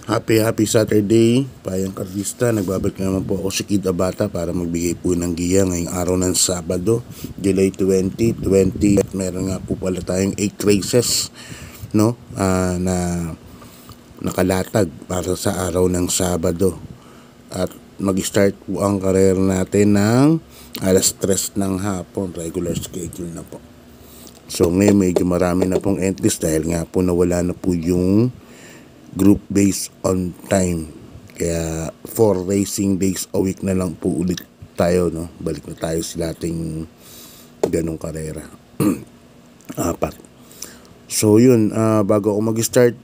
Happy Saturday, Payang Karlista. Nagbabalik naman po ako si Kid Abata para magbigay po ng giya ngayong araw ng Sabado, July 2020. At meron nga po pala tayong 8 races no, na nakalatag para sa araw ng Sabado. At mag-start po ang karera natin ng alas 3 ng hapon, regular schedule na po. So ngayon medyo marami na pong entries dahil nga po nawala na po yung group based on time. Kaya 4 racing days a week na lang po ulit tayo, no? Balik na tayo sa ating ganong karera. 4. So yun, bago ako mag-start,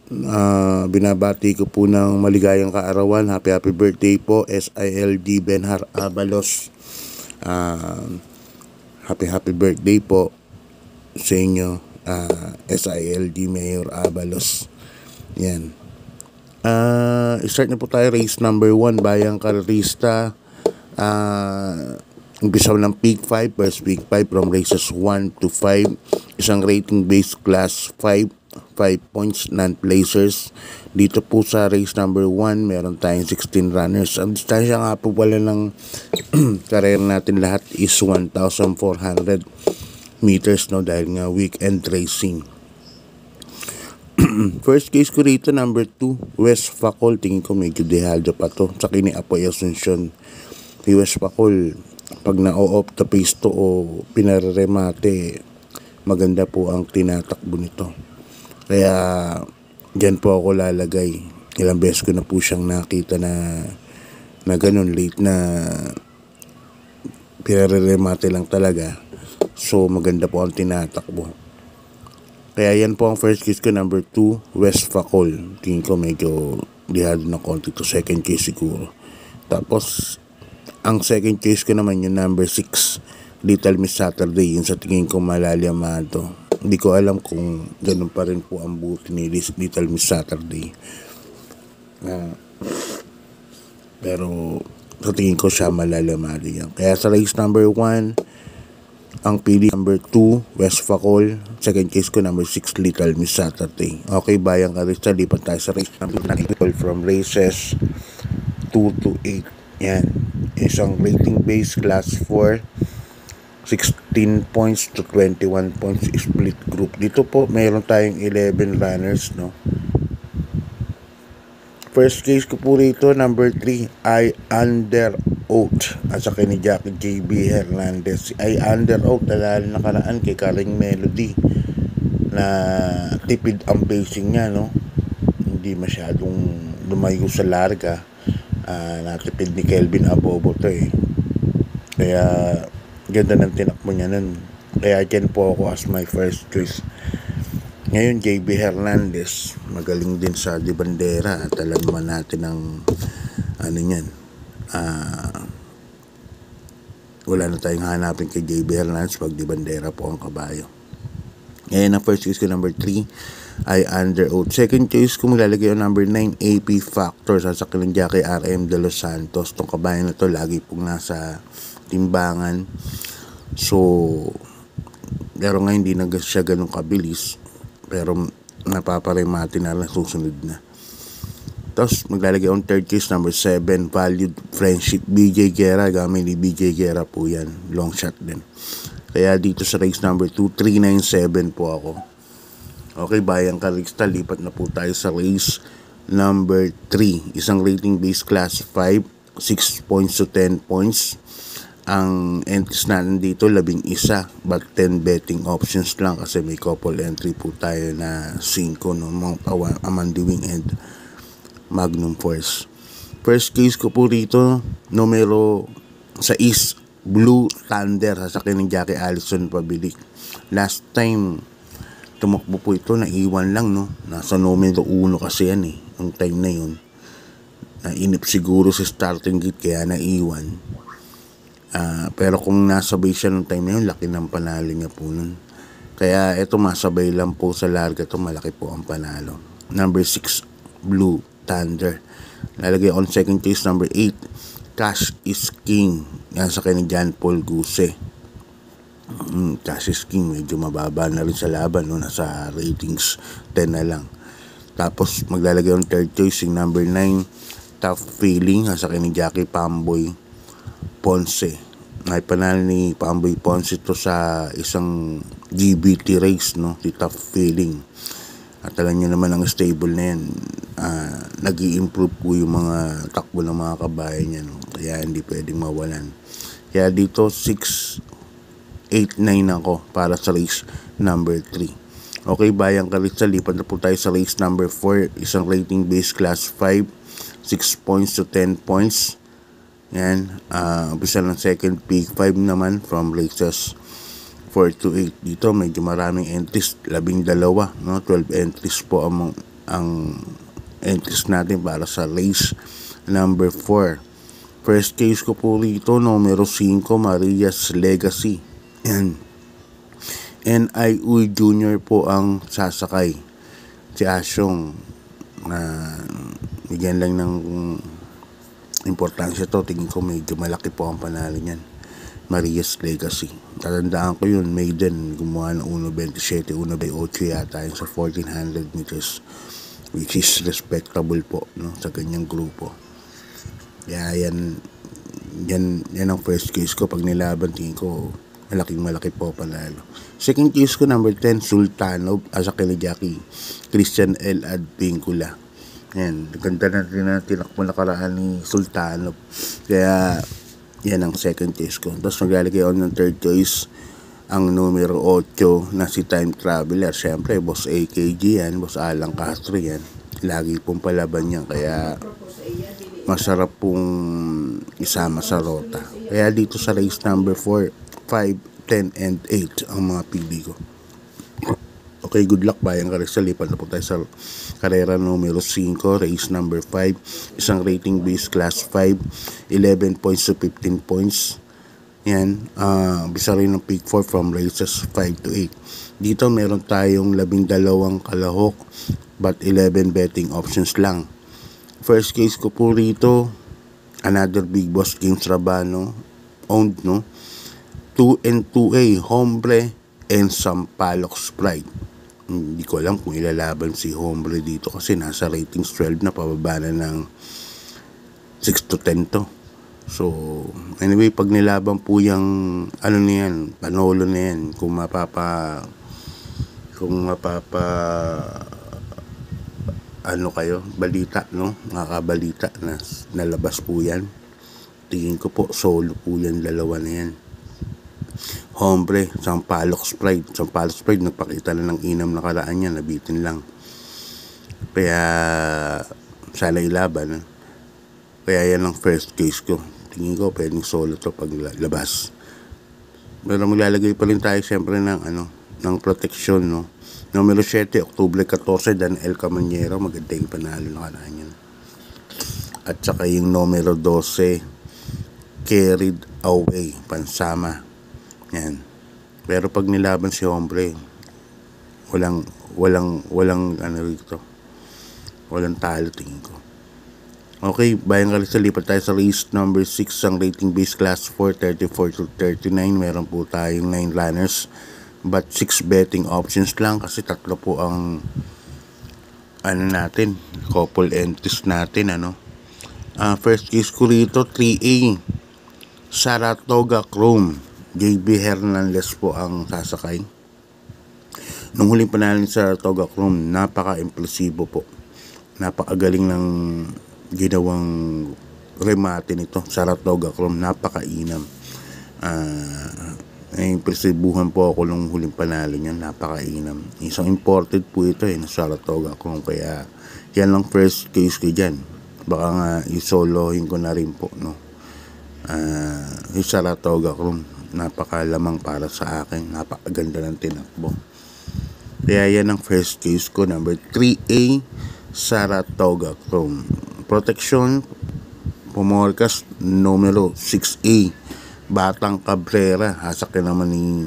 binabati ko po ng maligayang kaarawan. Happy birthday po SILD Benhar Abalos. Happy birthday po sa inyo, SILD Mayor Abalos. Yan. Start na po tayo, race number 1, Bayang Karlista. Umpisaw ng peak 5, first peak 5 from races 1 to 5. Isang rating based class 5 points, non-placers. Dito po sa race number 1, meron tayong 16 runners. Ang distansya nga po pala ng karera natin lahat is 1,400 meters, no, dahil nga weekend racing. First case ko rito, number 2, West Facol. Tingin ko medyo dehaldo pa to. Sa kini Apoy Asuncion. Yung West Facol, pag na-off the pace to o pinaremate, maganda po ang tinatakbo nito. Kaya dyan po ako lalagay. Ilang beses ko na po siyang nakita na ganun, late na pinaremate lang talaga. So maganda po ang tinatakbo. Kaya yan po ang first case ko, number 2, West Facol. Tingin ko medyo dihado na konti to, second case siguro. Tapos, ang second case ko naman yung number 6, Little Miss Saturday. Yung sa tingin ko malalamado. Hindi ko alam kung ganun pa rin po ang buti ni Little Miss Saturday. Pero, sa tingin ko siya malalamado yan. Kaya sa race number 1, ang pili number 2, West Facol. Second case ko, number 6, Little Miss Saturday. Okay, Bayang Karlista, lipat tayo sa race number 9 from races 2 to 8. Yan. Isang rating base class 4, 16 points to 21 points split group. Dito po, mayroon tayong 11 runners, no? First case ko po rito, number 3, I Under Oath. At sa ni Jackie JB Hernandez. I Under Oath, dalali nakaraan kay Karing Melody na tipid ang pacing niya, no? Hindi masyadong lumayo sa larga. Natipid ni Kelvin Abobo to eh. Kaya ganda ng tinakbo niya nun. Kaya dyan po ako as my first choice. Ngayon, JB Hernandez, magaling din sa di bandera. At alam naman natin ang ano yan. Wala na tayong hanapin kay JB Hernandez pag di bandera po ang kabayo. Ngayon, ang first choice ko, number 3, I Under Oath. Second choice ko, maglalagay yung number 9, AP Factor. Sasakyan ng Jackie RM de Los Santos. Itong kabayo na to, lagi pong nasa timbangan. So, pero ngayon, hindi na siya ganun kabilis. Pero napaparemati na lang, susunod na. Tapos maglalagay ang third case, number 7, Valued Friendship, BJ Guerra. Gamay ni BJ Guerra po yan, long shot din. Kaya dito sa race number 2, 397 po ako. Okay, Bayang Karlista, lipat na po tayo sa race number 3. Isang rating base class 5, 6 points to 10 points. Ang entries natin dito, 11, but 10 betting options lang kasi may couple entry po tayo na 5, no? Mount Amandiwing and Magnum Force. First case ko po rito, numero 6, Blue Thunder. Sasakyan ng Jackie Allison Pabilik. Last time tumakbo po ito, naiwan lang, no? Nasa numero 1 kasi yan eh. Yung time na yun, nainip siguro sa starting gate kaya naiwan. Pero kung nasabay siya nung time na yun, laki ng panalo niya po nun. Kaya ito, masabay lang po sa larga ito, malaki po ang panalo. Number 6, Blue Thunder. Lalagay on second case, number 8, Cash is King. Yan sa kanya John Paul Guse. Cash is King, medyo mababa na rin sa laban, no? Nasa ratings 10 na lang. Tapos maglalagay yung third choice yung number 9, Tough Feeling, sasakin ni Jackie Pamboy Ponce. Ay panalo ni Pamboy Ponce to sa isang GBT race, no, si Tough Feeling. At alam nyo naman ang stable na yan, nag-i-improve po yung mga takbo ng mga kabayan niya, no? Kaya hindi pwedeng mawalan. Kaya dito 6, 8, 9 ako para sa race number 3. Okay, bayang Karitsa, lipat na po tayo sa race number 4. Isang rating base class 5, 6 points to 10 points. Yan, umpisa ng second peak 5 naman from races 4 to 8. Dito medyo maraming entries, 12, no? 12 entries po ang entries natin para sa race number 4. First case ko po rito, numero 5, Maria's Legacy. Yan. NIU Junior po ang sasakay. Si Asyong, bigyan lang ng importansya to. Tingin ko medyo malaki po ang panalo niyan. Maria's Legacy. Tatandaan ko yun, maiden, gumawa ng 1.27, 1.8 yata yung sa 1400 meters. Which is respectable po, no, sa ganyang grupo. Kaya yan ang first case ko. Pag nilaban, tingin ko malaki po panalo. Second case ko, number 10, Sultanov, sasakin ni Jackie Christian L. Advincula. Yan, ganda natin na tinakbo nakaraan ni Sultanov. Kaya yan ang second case ko. Tapos maglalagay ako ng third choice, ang numero 8 na si Time Traveler. Siyempre, Boss AKG yan, Boss Alan Castro yan. Lagi pong palaban yan, kaya masarap pong isama sa rota. Kaya dito sa race number 4, 5, 10, and 8 ang mga pili ko. Okay, good luck bayang Karitsa. Lipat na po tayo sa karera numero 5, race number 5. Isang rating base class 5, 11 points to 15 points. Yan, bisa rin ng peak 4 from races 5 to 8. Dito meron tayong 12 kalahok but 11 betting options lang. First case ko po rito, another big boss, James Rabano owned, no, 2 and 2A, Hombre and Sampaloc Sprite. Hindi ko alam kung ilalaban si Hombre dito kasi nasa ratings 12 na, pababa na ng 6 to 10 to. So, anyway, pag nilaban po yung ano na yan, panolo na yan, kung mapapa ano kayo, balita, no? Nakakabalita na nalabas po yan. Tingin ko po, solo po yan, dalawa na yan. Hombre, Sampaloc Sprite. Sampaloc Sprite, nagpakita na ng inam na karaan niya, nabitin lang. Kaya, sana ilaban. Kaya yan ang first case ko. Tingin ko, pwedeng solo to pag labas. Pero maglalagay pa rin tayo siyempre ng protection, no? Numero 7, Octubre 14, Daniel Camanero. Maganda yung panalo na karaan yan. At saka yung numero 12, Carried Away, Pansama. Yan. Pero pag nilaban si Hombre, walang ano rito. Walang talo, tingin ko. Okay, bayang Karitsa, lipat tayo sa race number 6, ang rating base class 4, 34 to 39. Meron po tayong 9 runners but 6 betting options lang kasi tatlo po ang natin, couple entries natin, ano. First case ko rito, 3A, Saratoga Chrome. JB Hernandez po ang sasakay. Nung huling panalo ni Saratoga Chrome, napaka-impresibo po. Napakagaling ng ginawang remate nito. Saratoga Chrome, napaka-inam. Impresibuhan po ako nung huling panalo niya, napaka-inam. Isang imported po ito na Saratoga Chrome. Kaya yan lang first case ko dyan. Baka nga isolohin ko na rin po, no. Yung Saratoga Chrome, napakalamang para sa akin, napakaganda ng tinakbo. Kaya yan ang first case ko, number 3A, Saratoga Chrome. Protection, pumorkas, numero 6A, Batang Cabrera. Hasakin naman ni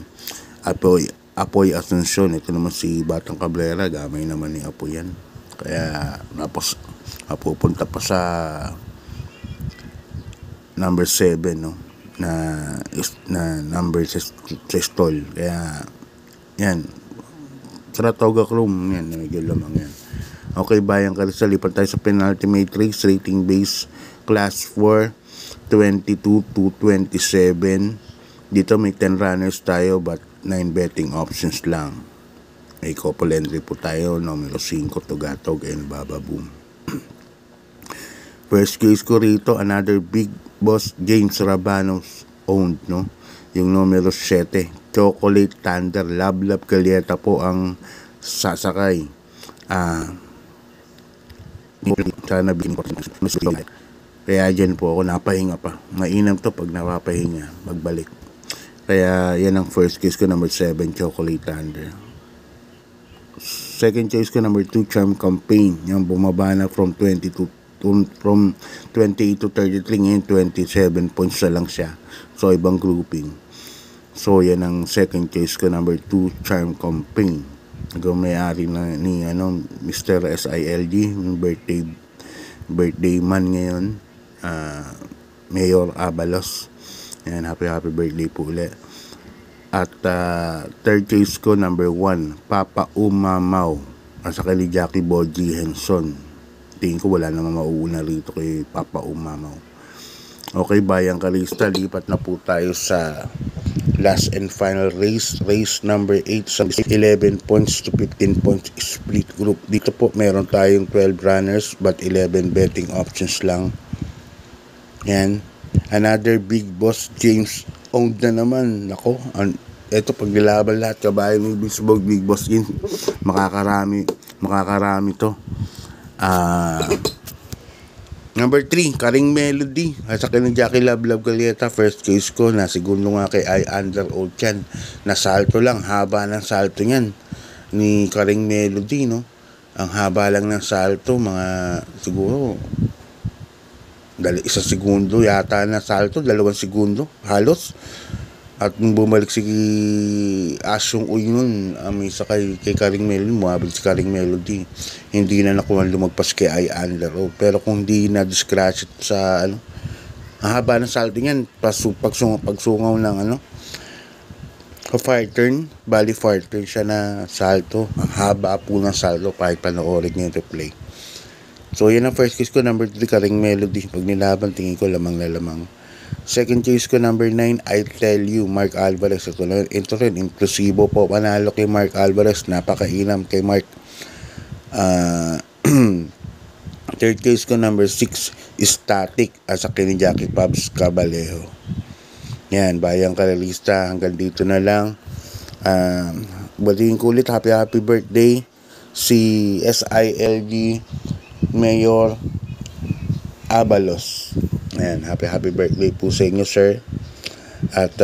Apoy Asuncion. Ito naman si Batang Cabrera, gamay naman ni Apoy yan. Kaya napupunta pa sa number 7, no, na number sa stall. Kaya yan, Saratoga Chrome yan, medyo lamang yan. Okay, Bayang Kalista, lipat tayo sa penultimate race, rating base, class 4, 22 to 27. Dito may 10 runners tayo but 9 betting options lang. May couple entry po tayo, numero 5, Tugatog and Baba Boom. First case ko rito, another big boss, James Rabanos owned, no? Yung numero 7, Chocolate Thunder, Lablab Calieta po ang sasakay. Sana kaya dyan po ako napahinga pa. Mainam to pag napapahinga, magbalik. Kaya yan ang first case ko, number 7, Chocolate Thunder. Second choice ko, number 2, Charm Campaign. Yung bumaba na from 28 to 33, ngayon 27 points na lang siya. So ibang grouping. So yan ang second choice ko, number 2, Charm Campaign. May-ari na ni Mr. SILG, birthday man ngayon, Mayor Abalos. Yan, happy birthday po ulit. At third choice ko, number 1, Papa Umamaw, sa kay Jackie Boji Henson. Tingin ko wala namang mauuna rito kay Papa Umamaw. Okay, Bayang Kalista, lipat na po tayo sa last and final race number 8 sa 11 points to 15 points split group. Dito po meron tayong 12 runners but 11 betting options lang. Yan, another big boss, James owned na naman. Nako, eto pag nilaban lahat kabayan ng big boss yun, makakarami to. Number 3, Karing Melody, at sa kanyang Jackie Lablab Calieta. First case ko, nasigundo nga kay I Under Ocean. Nasalto lang, haba ng salto niyan ni Karing Melody, no? Ang haba lang ng salto, mga siguro 1 segundo yata na salto, 2 segundo halos. At nung bumalik si Asyong Uy nun, may sakay kay Karing Melody, mabalik si Karing Melody. Hindi na nakuha lumagpas kay I Under. Pero kung di na discratch sa ang haba ng salto niyan, pagsungaw ng fire turn, bali fire turn siya na salto. Ang haba po ng salto kahit panoorin niyo yung replay. So yan ang first case ko, number 3, Karing Melody. Pag nilaban, tingin ko lamang na lamang. Second choice ko, number 9, I Tell You, Mark Alvarez. Ito rin, inklusibo po, panalo kay Mark Alvarez, napakainam kay Mark. Third case ko, number 6, Static, sa ni Jackie Pabs Cabalejo. Yan, Bayang Kalista, hanggang dito na lang. Batiin ko ulit, happy birthday si SILG Mayor Abalos. Ayan, happy birthday po sa inyo, sir. At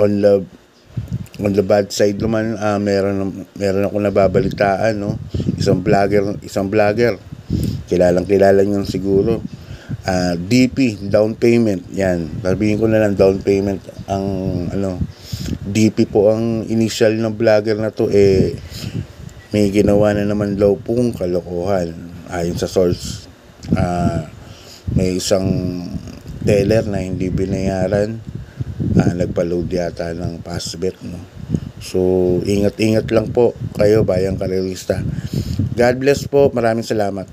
on the bad side naman, meron ako nababalitaan, no? Isang vlogger. Kilala niyo siguro. DP, down payment. Yan, sabihin ko na lang, down payment ang DP po ang initial ng vlogger na to, may ginawa na naman daw pong kalokohan ayon sa source. May isang teller na hindi binayaran, nagpa-load yata ng Fastbet, no? So ingat lang po kayo, Bayang Kalista. God bless po, maraming salamat.